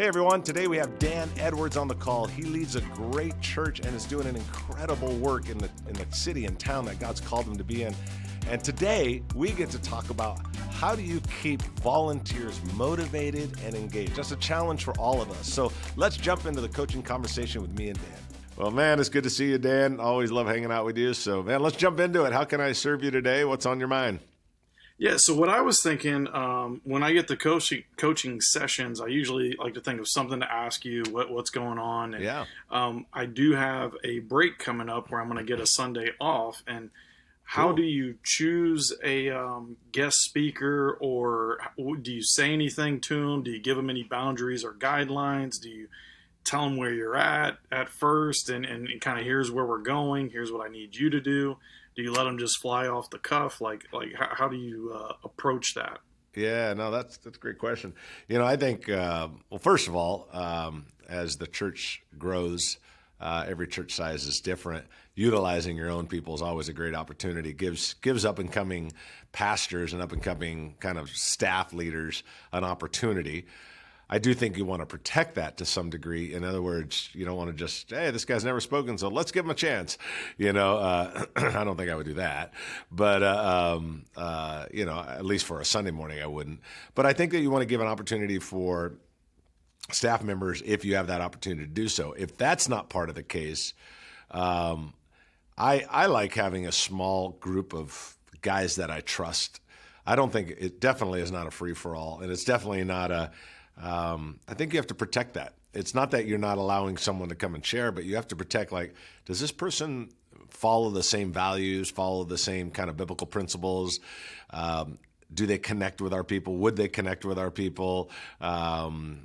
Hey everyone, today we have Dan Edwards on the call. He leads a great church and is doing an incredible work in the city and town that God's called him to be in. And today we get to talk about how do you keep volunteers motivated and engaged. That's a challenge for all of us. So let's jump into the coaching conversation with me and Dan. Well, man, it's good to see you, Dan. Always love hanging out with you. So, man, let's jump into it. How can I serve you today? What's on your mind? Yeah, so what I was thinking, when I get the coaching sessions, I usually like to think of something to ask you, what's going on. And, Yeah. I do have a break coming up where I'm going to get a Sunday off. And how Cool. do you choose a guest speaker, or do you say anything to them? Do you give them any boundaries or guidelines? Do you tell them where you're at first and kind of here's where we're going, here's what I need you to do? Do you let them just fly off the cuff? Like how do you approach that? Yeah, no, that's a great question. I think, well, first of all, as the church grows, every church size is different. Utilizing your own people is always a great opportunity. Gives up and coming pastors and up and coming kind of staff leaders an opportunity. I do think you want to protect that to some degree. In other words, you don't want to just, hey, this guy's never spoken, so let's give him a chance. I don't think I would do that. But, at least for a Sunday morning, I wouldn't. But I think that you want to give an opportunity for staff members if you have that opportunity to do so. If that's not part of the case, I like having a small group of guys that I trust. I don't think it definitely is not a free-for-all, and it's definitely not I think you have to protect that. It's not that you're not allowing someone to come and share, but you have to protect, like, does this person follow the same values, follow the same kind of biblical principles? Do they connect with our people? Would they connect with our people? Last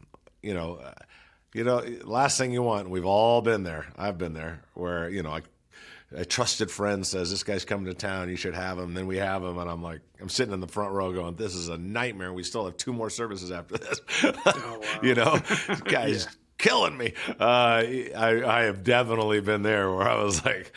thing you want, we've all been there. I've been there where, a trusted friend says, this guy's coming to town, you should have him. Then we have him, and I'm sitting in the front row going, this is a nightmare. We still have 2 more services after this. Oh, wow. This guy's killing me. I have definitely been there where I was like,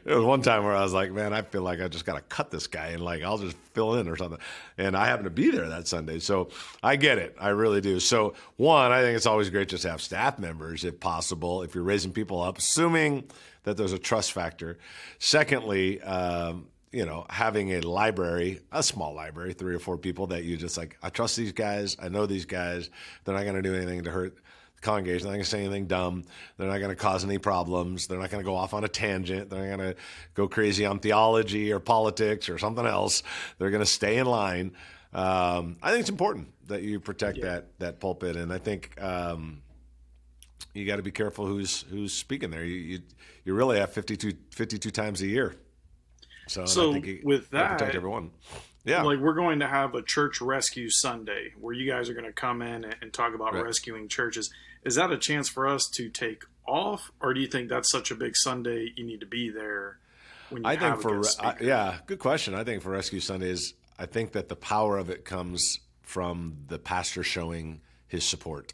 there was one time where I was like, man, I feel like I just got to cut this guy, and like, I'll just fill in or something. And I happen to be there that Sunday. So I get it. I really do. So one, I think it's always great just to have staff members if possible, if you're raising people up, assuming that there's a trust factor. Secondly, having a library, a small library, 3 or 4 people that you just like, I trust these guys. I know these guys. They're not going to do anything to hurt the congregation. They're not going to say anything dumb. They're not going to cause any problems. They're not going to go off on a tangent. They're not going to go crazy on theology or politics or something else. They're going to stay in line. I think it's important that you protect that pulpit. And I think, you got to be careful who's speaking there. You really have 52 times a year. So I think with that, protect everyone. Yeah. Like, we're going to have a church rescue Sunday where you guys are going to come in and talk about rescuing churches. Is that a chance for us to take off, or do you think that's such a big Sunday you need to be there when you have a guest speaker? Good question. I think for Rescue Sundays, I think that the power of it comes from the pastor showing his support.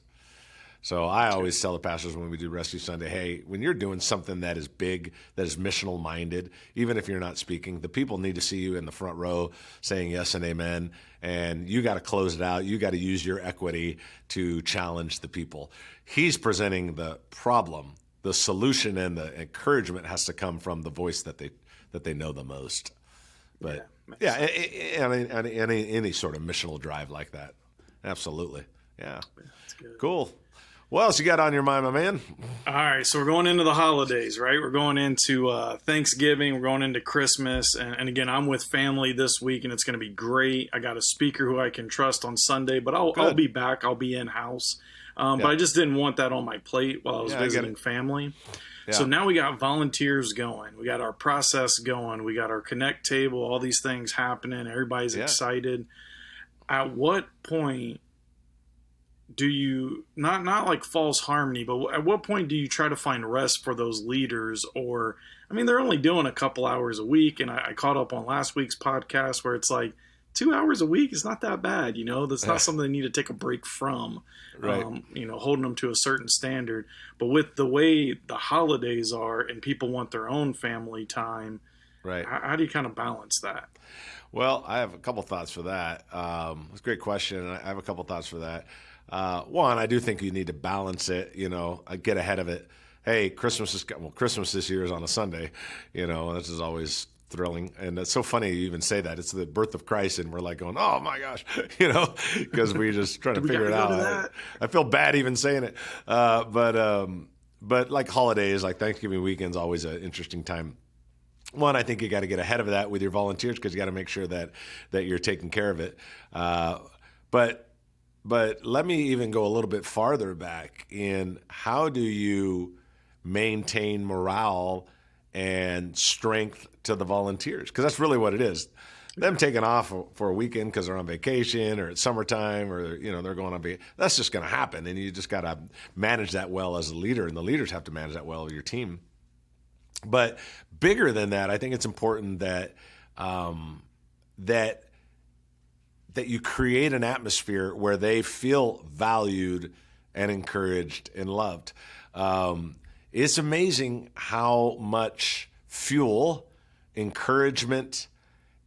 So I always tell the pastors when we do Rescue Sunday, hey, when you're doing something that is big, that is missional minded, even if you're not speaking, the people need to see you in the front row saying yes and amen. And you got to close it out. You got to use your equity to challenge the people. He's presenting the problem. The solution and the encouragement has to come from the voice that they know the most. But any sort of missional drive like that. Absolutely. Yeah. That's good. Cool. What else you got on your mind, my man? All right, so we're going into the holidays, right? We're going into Thanksgiving. We're going into Christmas. And again, I'm with family this week, and it's going to be great. I got a speaker who I can trust on Sunday, but I'll be back. I'll be in-house. But I just didn't want that on my plate while I was visiting family. Yeah. So now we got volunteers going. We got our process going. We got our Connect table, all these things happening. Everybody's excited. At what point do you, not like false harmony, but at what point do you try to find rest for those leaders? Or, I mean, they're only doing a couple hours a week. And I caught up on last week's podcast where it's like 2 hours a week is not that bad. That's not something they need to take a break from, right. Holding them to a certain standard. But with the way the holidays are and people want their own family time, right? How do you kind of balance that? Well, I have a couple thoughts for that. It's a great question. And I have a couple thoughts for that. One, I do think you need to balance it, get ahead of it. Hey, Christmas this year is on a Sunday, this is always thrilling. And it's so funny you even say that. It's the birth of Christ, and we're like going, oh my gosh, because we just trying to figure it out. I feel bad even saying it. But like holidays, like Thanksgiving weekend's always an interesting time. One, I think you got to get ahead of that with your volunteers, because you got to make sure that you're taking care of it. But let me even go a little bit farther back in how do you maintain morale and strength to the volunteers? Because that's really what it is. Them taking off for a weekend because they're on vacation or it's summertime or they're going on vacation. That's just going to happen, and you just got to manage that well as a leader, and the leaders have to manage that well with your team. But bigger than that, I think it's important that that you create an atmosphere where they feel valued and encouraged and loved. It's amazing how much fuel, encouragement,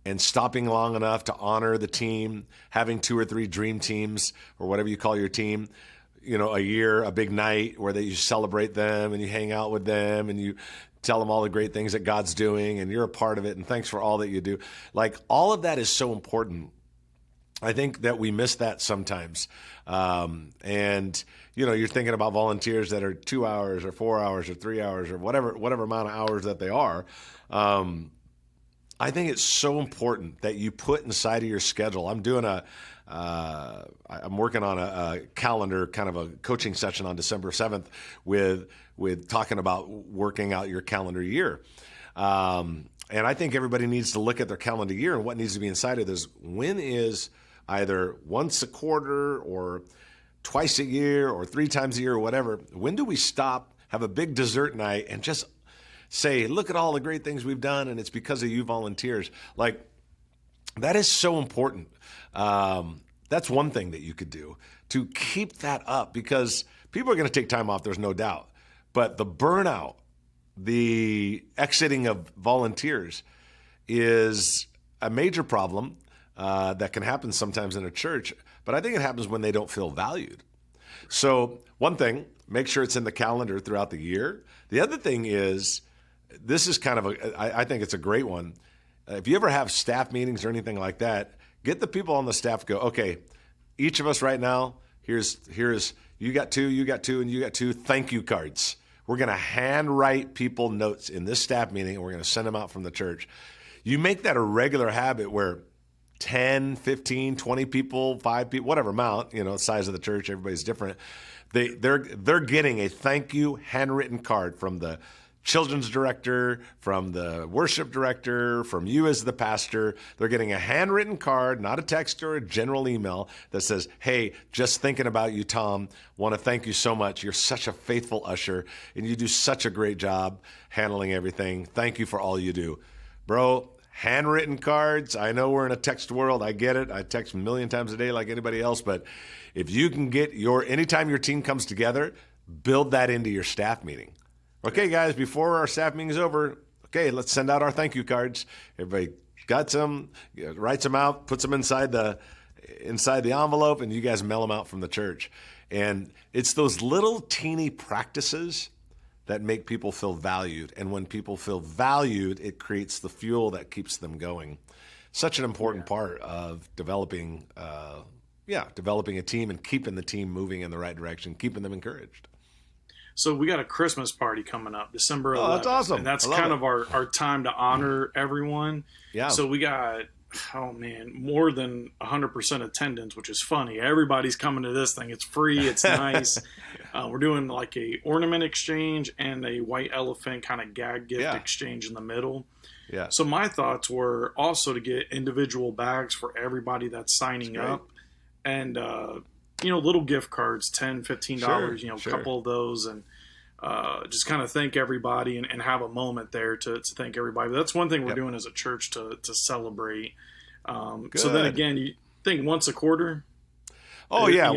and stopping long enough to honor the team, having 2 or 3 dream teams or whatever you call your team, a year, a big night where you celebrate them and you hang out with them and you tell them all the great things that God's doing and you're a part of it and thanks for all that you do. Like, all of that is so important. I think that we miss that sometimes. And you're thinking about volunteers that are 2 hours or 4 hours or 3 hours or whatever amount of hours that they are. I think it's so important that you put inside of your schedule. I'm working on a calendar, kind of a coaching session on December 7th with talking about working out your calendar year. And I think everybody needs to look at their calendar year and what needs to be inside of this. When is either once a quarter or twice a year or 3 times a year or whatever, when do we stop, have a big dessert night, and just say, look at all the great things we've done, and it's because of you volunteers. Like, that is so important. That's one thing that you could do to keep that up, because people are going to take time off, there's no doubt. But the burnout, the exiting of volunteers is a major problem that can happen sometimes in a church, but I think it happens when they don't feel valued. So one thing, make sure it's in the calendar throughout the year. The other thing is, this is kind of I think it's a great one. If you ever have staff meetings or anything like that, get the people on the staff to go, okay, each of us right now, here's you got 2, and you got 2 thank you cards. We're going to handwrite people notes in this staff meeting, and we're going to send them out from the church. You make that a regular habit where 10, 15, 20 people, 5 people, whatever amount, size of the church, everybody's different. They're getting a thank you handwritten card from the children's director, from the worship director, from you as the pastor. They're getting a handwritten card, not a text or a general email that says, hey, just thinking about you, Tom. Want to thank you so much. You're such a faithful usher, and you do such a great job handling everything. Thank you for all you do. Bro, handwritten cards. I know we're in a text world. I get it. I text a million times a day like anybody else. But if you can get anytime your team comes together, build that into your staff meeting. Okay, guys, before our staff meeting is over, okay, let's send out our thank you cards. Everybody got some, writes them out, puts them inside the envelope, and you guys mail them out from the church. And it's those little teeny practices that make people feel valued. And when people feel valued, it creates the fuel that keeps them going. Such an important part of developing a team and keeping the team moving in the right direction, keeping them encouraged. So we got a Christmas party coming up, December 11th. Oh, that's awesome. And that's kind of our time to honor everyone. Yeah. So we got, more than 100% attendance, which is funny. Everybody's coming to this thing. It's free. It's nice. We're doing like a ornament exchange and a white elephant kind of gag gift exchange in the middle. Yeah. So my thoughts were also to get individual bags for everybody that's signing up. And, little gift cards, $10, $15, a couple of those, and just kind of thank everybody and have a moment there to thank everybody. But that's one thing we're doing as a church to celebrate. So then again, you think once a quarter? Oh yeah,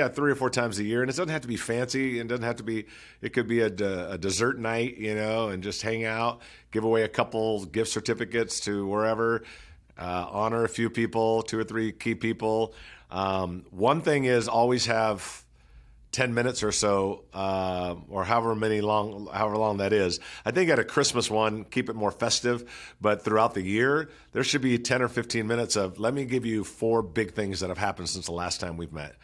3 or 4 times a year, and it doesn't have to be fancy. It doesn't have to be. It could be a dessert night, and just hang out, give away a couple gift certificates to wherever, honor a few people, 2 or 3 key people. One thing is always have 10 minutes or so, or however long that is. I think at a Christmas one, keep it more festive, but throughout the year, there should be 10 or 15 minutes of, let me give you 4 big things that have happened since the last time we've met.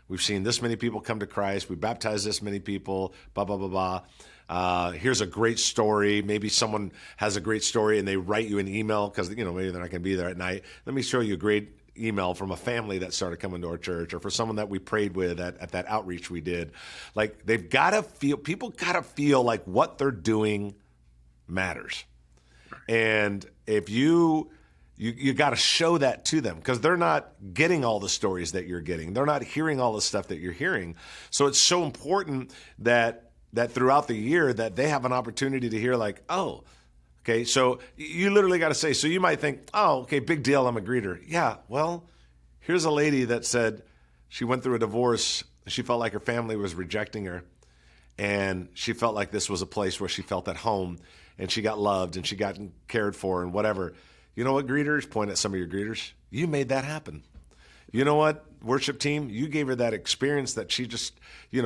We've seen this many people come to Christ. We baptized this many people, blah, blah, blah, blah. Here's a great story. Maybe someone has a great story and they write you an email because, maybe they're not going to be there at night. Let me show you a great email from a family that started coming to our church, or for someone that we prayed with at that outreach we did. Like, people got to feel like what they're doing matters. And if you got to show that to them, because they're not getting all the stories that you're getting. They're not hearing all the stuff that you're hearing. So it's so important that throughout the year that they have an opportunity to hear, like, oh, okay, so you literally got to say, so you might think, oh, okay, big deal, I'm a greeter. Yeah, well, here's a lady that said she went through a divorce. She felt like her family was rejecting her, and she felt like this was a place where she felt at home, and she got loved, and she got cared for, and whatever. You know what, greeters? Point at some of your greeters. You made that happen. You know what, worship team? You gave her that experience that she just,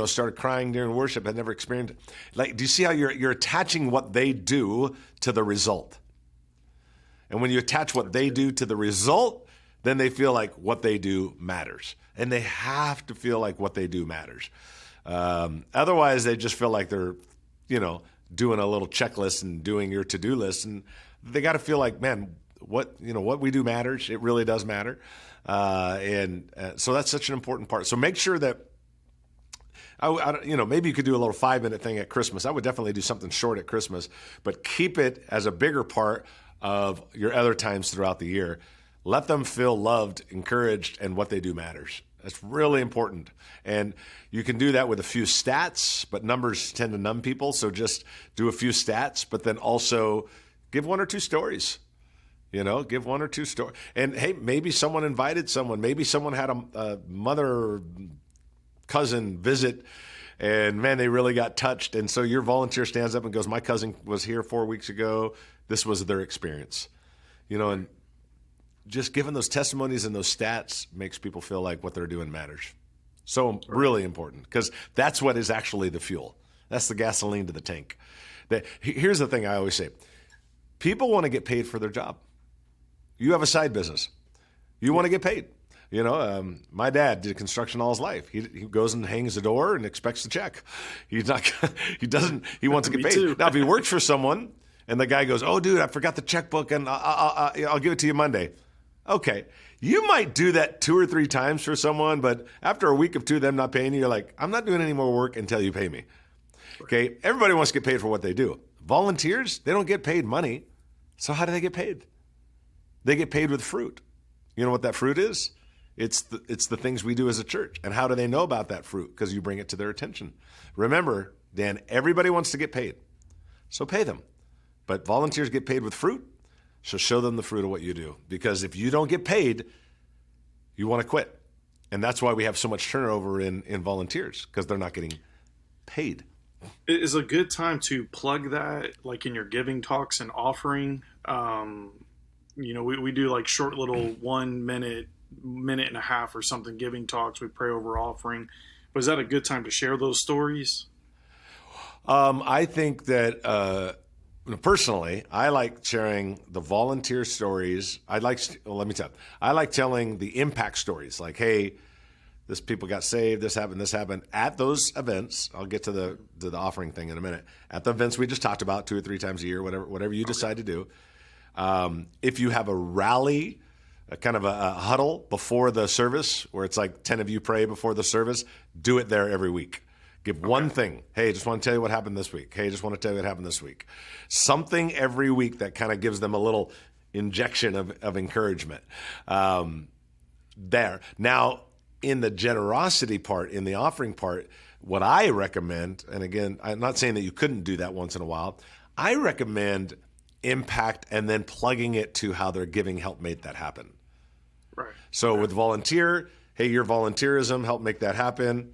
started crying during worship, had never experienced. Like, do you see how you're attaching what they do to the result? And when you attach what they do to the result, then they feel like what they do matters. And they have to feel like what they do matters. Otherwise, they just feel like they're, doing a little checklist and doing your to-do list. And they got to feel like, man, what we do matters. It really does matter. So that's such an important part. So make sure that, maybe you could do a little 5-minute thing at Christmas. I would definitely do something short at Christmas, but keep it as a bigger part of your other times throughout the year. Let them feel loved, encouraged, and what they do matters. That's really important. And you can do that with a few stats, but numbers tend to numb people. So just do a few stats, but then also give 1 or 2 stories. Give 1 or 2 stories. And hey, maybe someone invited someone. Maybe someone had a mother or cousin visit, and man, they really got touched. And so your volunteer stands up and goes, my cousin was here 4 weeks ago. This was their experience. And just giving those testimonies and those stats makes people feel like what they're doing matters. So really important, because that's what is actually the fuel. That's the gasoline to the tank. Here's the thing I always say. People want to get paid for their job. You have a side business. You want to get paid. My dad did construction all his life. He goes and hangs the door and expects the check. He wants to get paid. Too. Now, if he works for someone and the guy goes, oh, dude, I forgot the checkbook and I'll give it to you Monday. Okay. You might do that 2 or 3 times for someone, but after a week of 2 of them not paying you, you're like, I'm not doing any more work until you pay me. Okay. Everybody wants to get paid for what they do. Volunteers, they don't get paid money. So how do they get paid? They get paid with fruit. You know what that fruit is? It's the things we do as a church. And how do they know about that fruit? Because you bring it to their attention. Remember, Dan, everybody wants to get paid. So pay them. But volunteers get paid with fruit. So show them the fruit of what you do. Because if you don't get paid, you want to quit. And that's why we have so much turnover in volunteers, because they're not getting paid. It is a good time to plug that, like in your giving talks and offering. We do like short little 1 minute and a half or something giving talks. We pray over offering. But is that a good time to share those stories? I think that personally, I like sharing the volunteer stories. I like telling the impact stories. Like, hey, this people got saved. This happened at those events. I'll get to the offering thing in a minute. At the events we just talked about 2 or 3 times a year, whatever you decide to do. If you have a rally, a kind of a huddle before the service where it's like 10 of you pray before the service, do it there every week. Give one thing. Hey, just want to tell you what happened this week. Hey, just want to tell you what happened this week. Something every week that kind of gives them a little injection of encouragement. There. Now, in the generosity part, in the offering part, what I recommend, and again, I'm not saying that you couldn't do that once in a while, I recommend impact and then plugging it to how their giving helped make that happen. Right. So with volunteer, hey, your volunteerism helped make that happen.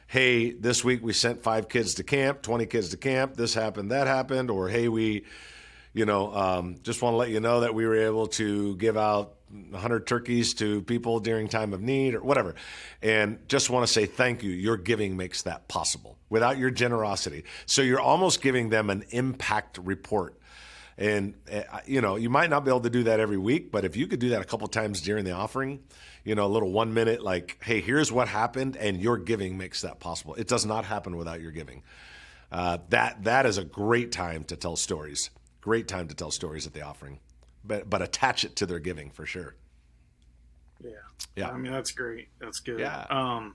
Hey, this week we sent 5 kids to camp, 20 kids to camp. This happened, that happened. Or, hey, we, just want to let you know that we were able to give out 100 turkeys to people during time of need or whatever. And just want to say thank you. Your giving makes that possible without your generosity. So you're almost giving them an impact report. And, you might not be able to do that every week, but if you could do that a couple times during the offering, a little 1 minute, like, hey, here's what happened, and your giving makes that possible. It does not happen without your giving. That is a great time to tell stories. Great time to tell stories at the offering, but attach it to their giving for sure. Yeah. I mean, that's great. That's good. Yeah.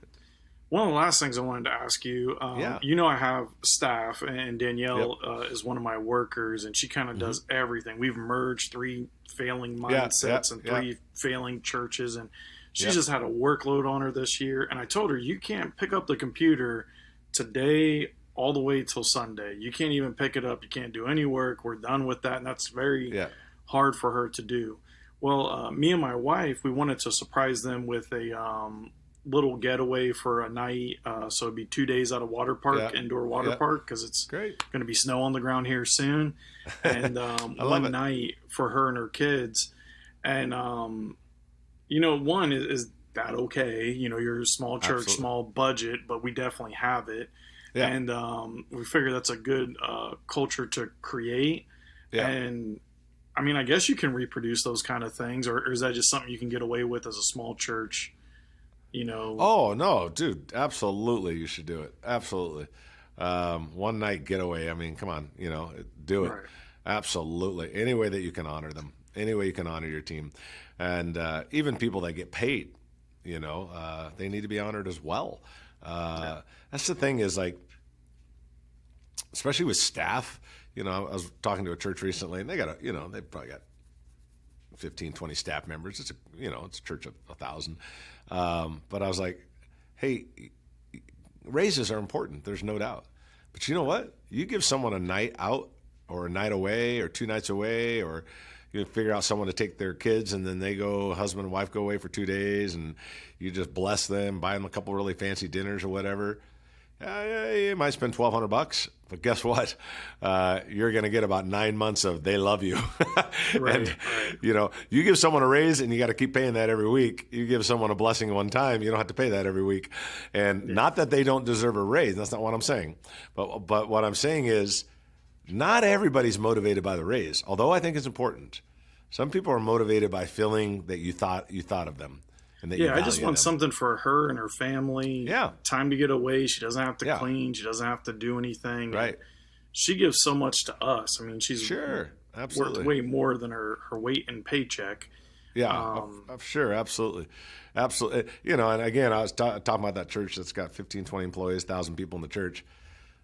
One of the last things I wanted to ask you, I have staff, and Danielle is one of my workers, and she kind of does everything. We've merged 3 failing mindsets and 3 failing churches, and she's just had a workload on her this year. And I told her, you can't pick up the computer today all the way till Sunday. You can't even pick it up. You can't do any work. We're done with that, and that's very hard for her to do. Well, me and my wife, we wanted to surprise them with a little getaway for a night. So it'd be 2 days at a water park, indoor water park, because it's going to be snow on the ground here soon. And one night for her and her kids. And, one is that okay? You're a small church, small budget, but we definitely have it. Yeah. And we figure that's a good culture to create. Yeah. And I mean, I guess you can reproduce those kind of things, or is that just something you can get away with as a small church? Oh no, dude, absolutely. You should do it. Absolutely. 1 night getaway. I mean, come on, do it. Right. Absolutely. Any way that you can honor them, any way you can honor your team. And even people that get paid, they need to be honored as well. That's the thing is, like, especially with staff, I was talking to a church recently, and they got they probably got 15, 20 staff members. It's it's a church of 1,000. But I was like, hey, raises are important. There's no doubt. But you know what? You give someone a night out or a night away or 2 nights away, or you figure out someone to take their kids, and then husband and wife go away for 2 days, and you just bless them, buy them a couple really fancy dinners or whatever. You might spend $1,200, but guess what? You're going to get about 9 months of they love you. And, you give someone a raise and you got to keep paying that every week. You give someone a blessing one time, you don't have to pay that every week. And not that they don't deserve a raise. That's not what I'm saying. But what I'm saying is not everybody's motivated by the raise, although I think it's important. Some people are motivated by feeling that you thought of them. And I just want something for her and her family. Yeah. Time to get away. She doesn't have to clean. She doesn't have to do anything. Right. And she gives so much to us. I mean, she's worth way more than her weight and paycheck. Yeah, sure. Absolutely. Absolutely. And again, I was talking about that church that's got 15, 20 employees, 1,000 people in the church.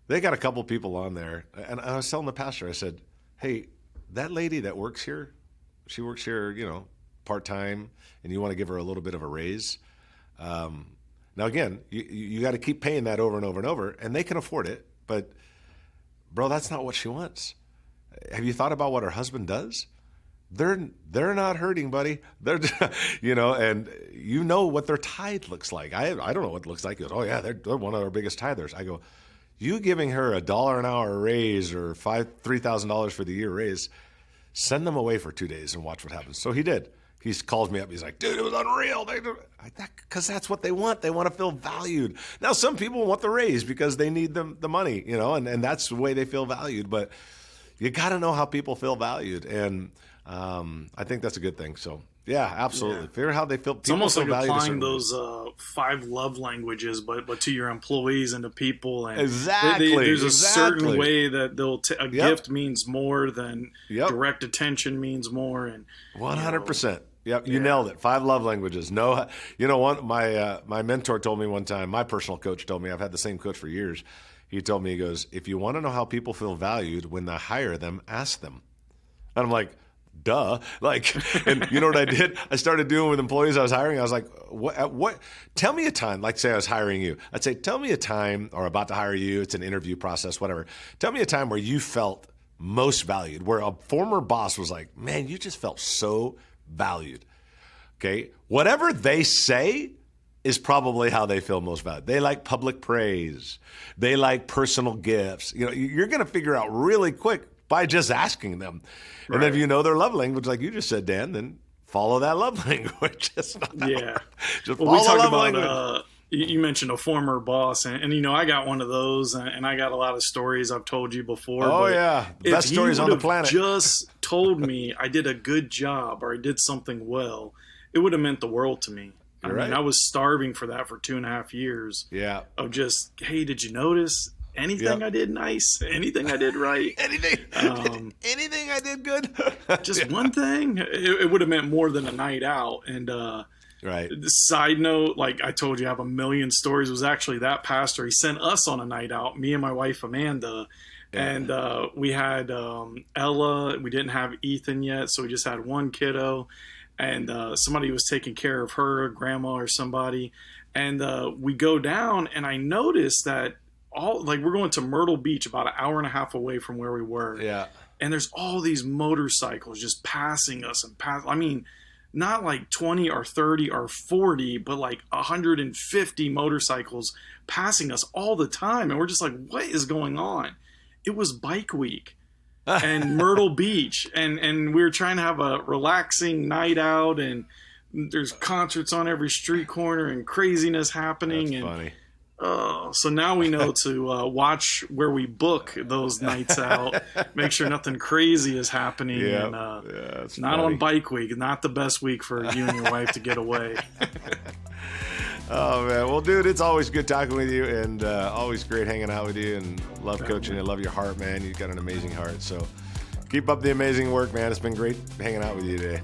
They got a couple people on there. And I was telling the pastor, I said, hey, that lady that works here, she works here, part-time, and you want to give her a little bit of a raise. Now, again, you got to keep paying that over and over and over, and they can afford it. But, bro, that's not what she wants. Have you thought about what her husband does? They're not hurting, buddy. They're, and what their tithe looks like. I don't know what it looks like. He goes, oh, yeah, they're one of our biggest tithers. I go, you giving her $1 an hour raise or $3,000 for the year raise, send them away for 2 days and watch what happens. So he did. He calls me up. He's like, dude, it was unreal. Because that's what they want. They want to feel valued. Now, some people want the raise because they need the money, and that's the way they feel valued. But you got to know how people feel valued. And I think that's a good thing. So, yeah, absolutely. Yeah. Figure out how they feel. It's almost like applying those 5 love languages, but to your employees and to people. And exactly. There's a certain way that a gift means more than direct attention means more. And 100%. Yep, you nailed it. 5 love languages. No, my mentor told me one time. My personal coach told me. I've had the same coach for years. He told me, he goes, if you want to know how people feel valued when they hire them, ask them. And I'm like, duh. And you know what I did? I started doing with employees I was hiring. I was like, what? Tell me a time. Like, say I was hiring you. I'd say, tell me a time, or about to hire you. It's an interview process, whatever. Tell me a time where you felt most valued, where a former boss was like, man, you just felt so valued. Okay. Whatever they say is probably how they feel most valued. They like public praise. They like personal gifts. You're going to figure out really quick by just asking them. And then if you know their love language, like you just said, Dan, then follow that love language. It's not Yeah. just Well, we follow talk love about, language. you mentioned a former boss, and you know, I got one of those, and I got a lot of stories I've told you before. Oh but yeah, the if best he stories on the would've planet. just told me I did a good job or I did something well, it would have meant the world to me. I You're mean, right. I was starving for that for 2.5 years Yeah. of just, hey, did you notice anything Yep. I did nice? Anything I did right? Anything, Um, anything I did good. just Yeah. one thing? It would have meant more than a night out. And Right. side note, like I told you, I have a million stories. It was actually that pastor. He sent us on a night out, me and my wife Amanda, and we had Ella. We didn't have Ethan yet, so we just had one kiddo, and somebody was taking care of her, grandma or somebody. And we go down, and I noticed that we're going to Myrtle Beach, about an hour and a half away from where we were. Yeah. And there's all these motorcycles just passing us and I mean, not like 20 or 30 or 40, but like 150 motorcycles passing us all the time. And we're just like, what is going on? It was bike week and Myrtle Beach. And we were trying to have a relaxing night out, and there's concerts on every street corner and craziness happening. That's and funny. Oh, so now we know to watch where we book those nights out. Make sure nothing crazy is happening. Yeah. And, Yeah, that's not funny. on bike week. Not the best week for you and your wife to get away. Oh man, well, dude, it's always good talking with you, and always great hanging out with you. And love coaching you. Love your heart, man. You've got an amazing heart. So keep up the amazing work, man. It's been great hanging out with you today.